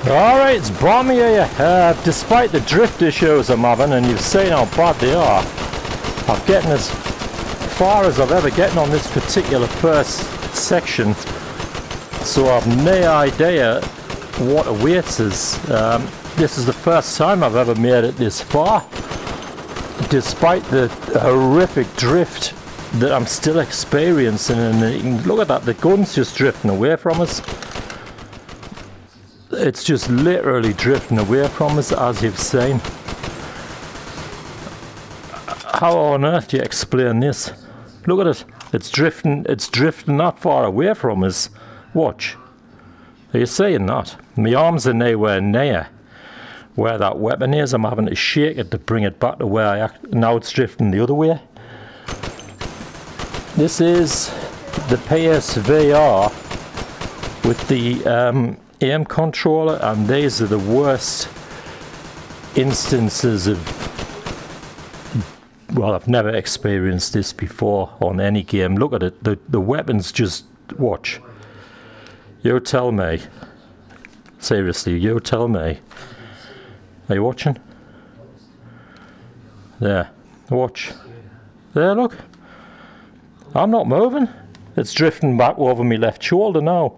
Alright, it's Bommy here. Despite the drift issues I'm having, and you've seen how bad they are, I'm getting as far as I've ever gotten on this particular first section, so I've no idea what awaits us. This is the first time I've ever made it this far, despite the horrific drift that I'm still experiencing. And you can look at that, the gun's just drifting away from us. It's just literally drifting away from us, as you've seen. How on earth do you explain this? Look at it. It's drifting that far away from us. Watch. Are you seeing that? My arms are nowhere near where that weapon is. I'm having to shake it to bring it back to where now it's drifting the other way. This is the PSVR with the aim controller, and these are the worst instances of, well, I've never experienced this before on any game. Look at it, the weapons just, watch. You tell me, seriously, you tell me. Are you watching? There, watch. There, look. I'm not moving. It's drifting back over my left shoulder now.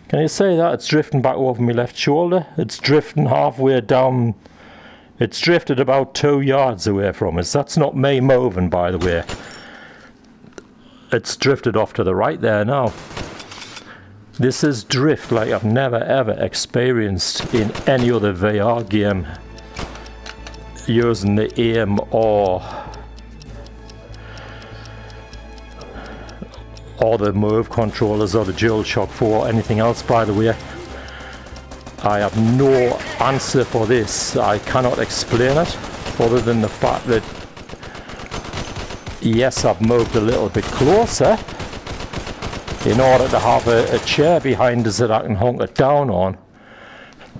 Can you see that? It's drifting back over my left shoulder. It's drifting halfway down. It's drifted about 2 yards away from us. That's not me moving, by the way. It's drifted off to the right there now. This is drift like I've never ever experienced in any other VR game using the aim or the move controllers or the DualShock 4 or anything else, by the way. I have no answer for this. I cannot explain it other than the fact that yes, I've moved a little bit closer in order to have a chair behind us that I can honk it down on,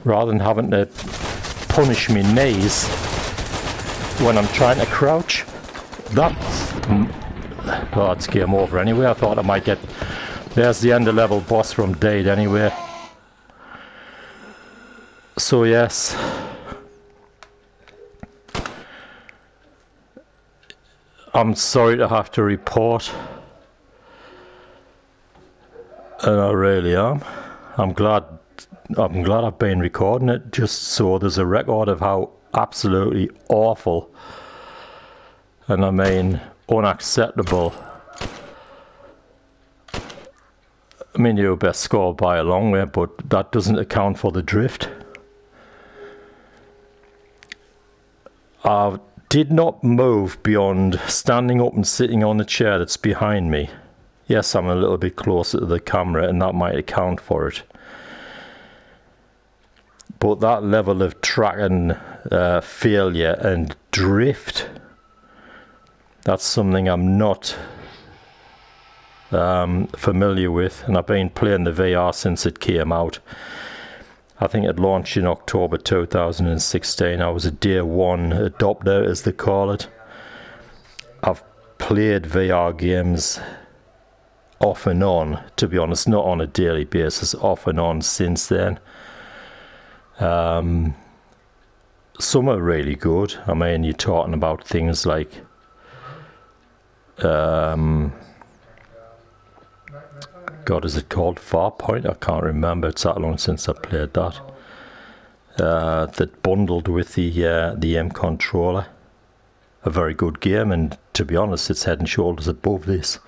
rather than having to punish me knees when I'm trying to crouch. Oh, it's game over anyway. I thought I might get... There's the end of level boss from Dade anyway. So yes. I'm sorry to have to report. And I really am. I'm glad I've been recording it, just so there's a record of how absolutely awful, and I mean unacceptable. I mean, you're best scored by a long way, but that doesn't account for the drift. I did not move beyond standing up and sitting on the chair that's behind me. Yes, I'm a little bit closer to the camera, and that might account for it. But that level of tracking failure and drift, that's something I'm not familiar with, and I've been playing the VR since it came out. I think it launched in October 2016. I was a day one adopter, as they call it. I've played VR games off and on, to be honest, not on a daily basis, off and on since then. Some are really good. I mean, you're talking about things like God, is it called Farpoint? I can't remember. It's that long since I played that. That bundled with the aim controller. A very good game, and to be honest, it's head and shoulders above this.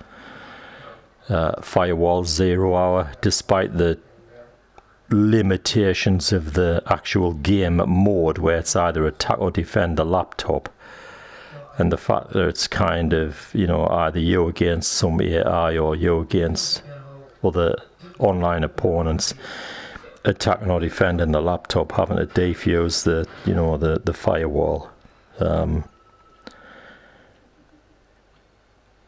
Firewall 0 Hour, despite the limitations of the actual game mode, where it's either attack or defend the laptop, and the fact that it's kind of, you know, either you against some AI or you against other online opponents, attacking or defending the laptop, having to defuse the, you know, the firewall.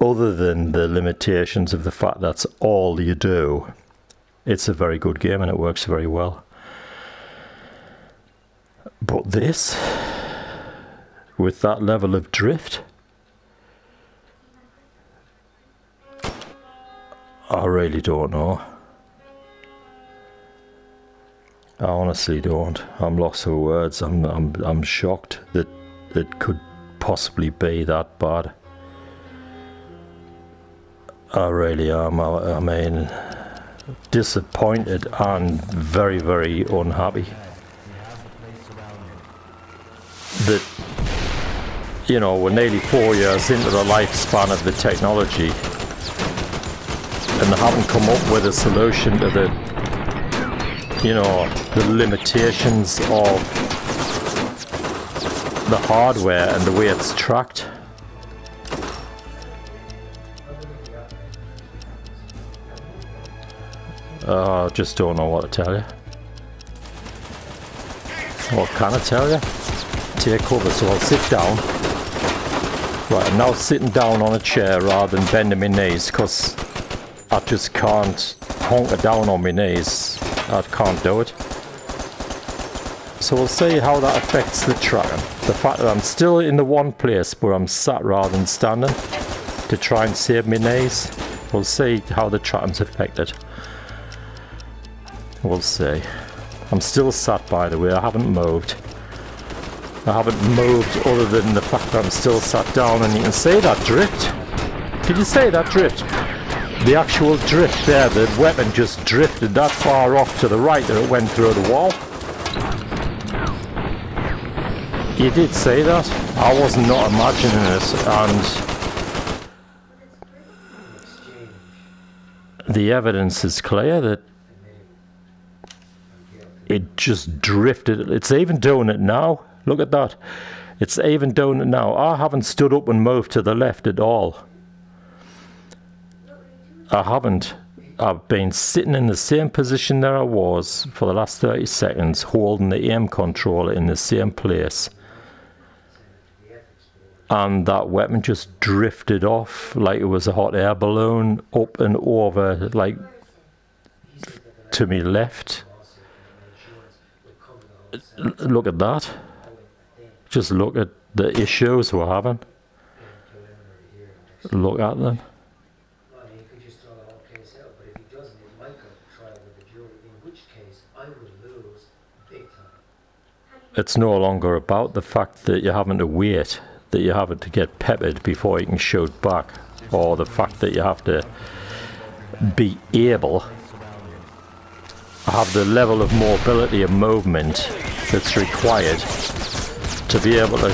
Other than the limitations of the fact that's all you do, it's a very good game and it works very well. But this, with that level of drift, I really don't know. I honestly don't. I'm lost for words. I'm shocked that it could possibly be that bad. I really am. I mean, disappointed and very, very unhappy that, you know, we're nearly 4 years into the lifespan of the technology and they haven't come up with a solution to the, you know, the limitations of the hardware and the way it's tracked. I just don't know what to tell you. What can I tell you? Take cover, so I'll sit down. Right, I'm now sitting down on a chair rather than bending my knees because I just can't hunker down on my knees. I can't do it. So we'll see how that affects the tracking. The fact that I'm still in the one place where I'm sat rather than standing to try and save my knees. We'll see how the tracking's affected. We'll see. I'm still sat, by the way. I haven't moved. I haven't moved other than the fact that I'm still sat down, and you can see that drift. Did you see that drift? The actual drift there, the weapon just drifted that far off to the right that it went through the wall. You did see that? I was not imagining it, and the evidence is clear that it just drifted. It's even doing it now. Look at that. It's even doing it now. I haven't stood up and moved to the left at all. I haven't. I've been sitting in the same position that I was for the last 30 seconds, holding the aim controller in the same place. And that weapon just drifted off like it was a hot air balloon up and over, like to me left. Look at that. Just look at the issues we're having. Look at them. It's no longer about the fact that you're having to wait, that you're having to get peppered before you can shoot back, or the fact that you have to be able to have the level of mobility and movement that's required to be able to,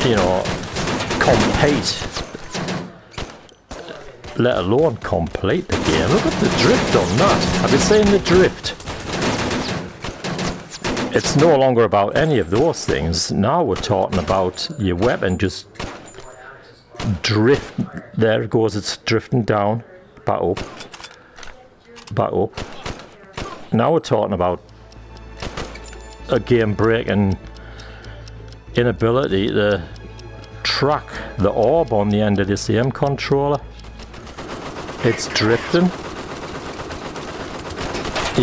you know, compete, let alone complete the game. Look at the drift on that. Have you seen the drift? It's no longer about any of those things. Now we're talking about your weapon just drift. There it goes, it's drifting down, back up, back up. Now we're talking about a game breaking inability to track the orb on the end of this aim controller. It's drifting.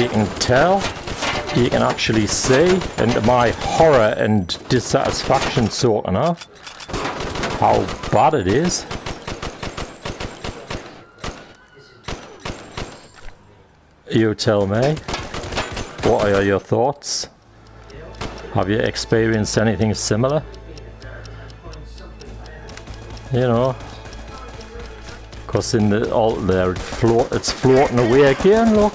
You can tell, you can actually see, and to my horror and dissatisfaction sorting out, how bad it is. You tell me, what are your thoughts? Have you experienced anything similar? You know, because in the alt there, it's floating away again. Look,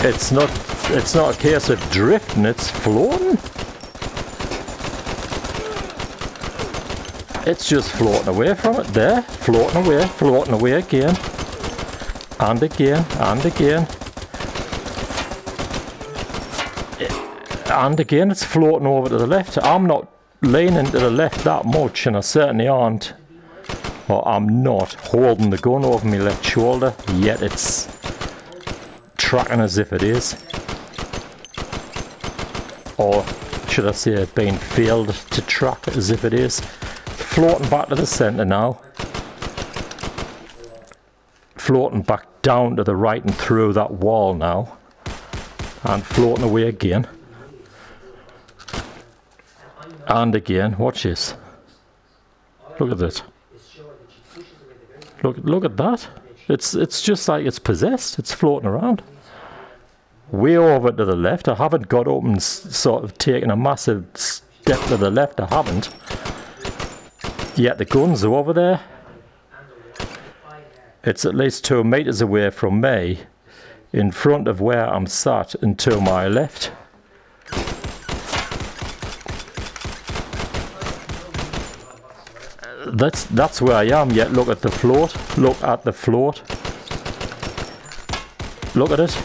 it's not a case of drifting; it's floating. It's just floating away from it. There, floating away again, and again, and again. And again, it's floating over to the left. I'm not leaning to the left that much, and I certainly aren't. Or I'm not holding the gun over my left shoulder, yet it's tracking as if it is. Or should I say, being failed to track as if it is. Floating back to the centre now. Floating back down to the right and through that wall now. And floating away again. And again, watch this. Look at it. Look at that. It's just like it's possessed. It's floating around. way over to the left. I haven't got up and sort of taken a massive step to the left. I haven't. Yet the guns are over there. It's at least 2 meters away from me, in front of where I'm sat and to my left. That's where I am, yet look at the float. Look at the float. Look at it.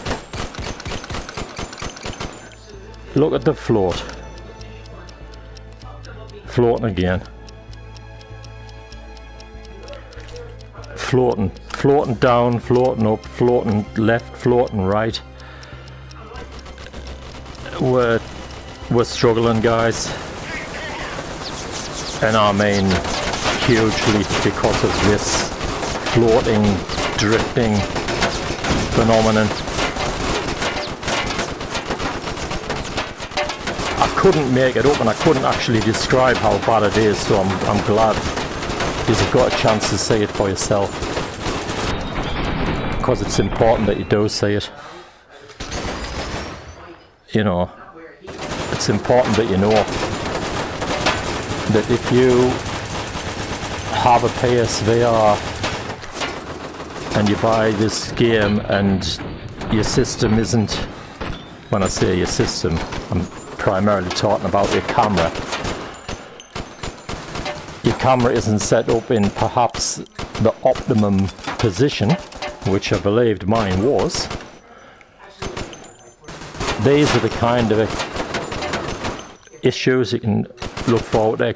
Look at the float. Floating again. Floating. Floating down, floating up, floating left, floating right. We're struggling, guys. And I mean hugely, because of this floating, drifting phenomenon. I couldn't make it up and I couldn't actually describe how bad it is, so I'm glad you've got a chance to see it for yourself, because it's important that you do see it. You know, it's important that you know that if you have a PSVR and you buy this game and your system isn't, when I say your system, I'm primarily talking about your camera. Your camera isn't set up in perhaps the optimum position, which I believed mine was. These are the kind of issues you can look forward to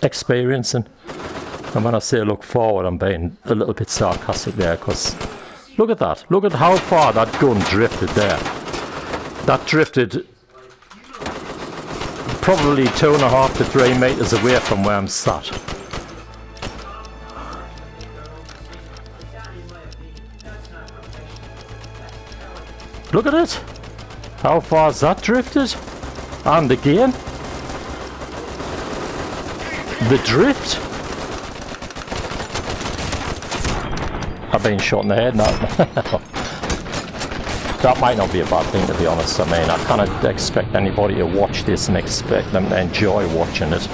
experiencing. And when I say look forward, I'm being a little bit sarcastic there, because look at that. Look at how far that gun drifted there. That drifted probably 2.5 to 3 meters away from where I'm sat. Look at it. How far's that drifted? And again, the drift. I've been shot in the head now. That might not be a bad thing, to be honest. I mean, I can't expect anybody to watch this and expect them to enjoy watching it.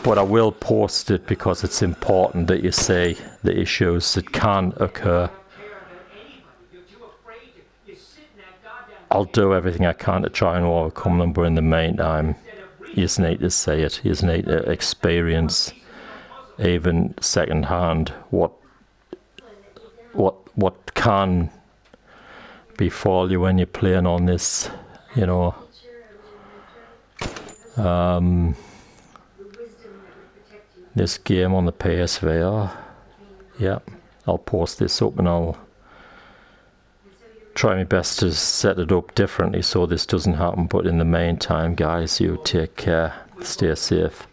But I will post it because it's important that you see the issues that can occur. I'll do everything I can to try and overcome them, but in the meantime, you just need to see it. You just need to experience, even second-hand, what can befall you when you're playing on this, you know. This game on the PSVR. Yeah, I'll post this up and I'll try my best to set it up differently so this doesn't happen. But in the meantime, guys, you take care, stay safe,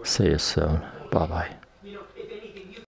see you soon, bye bye.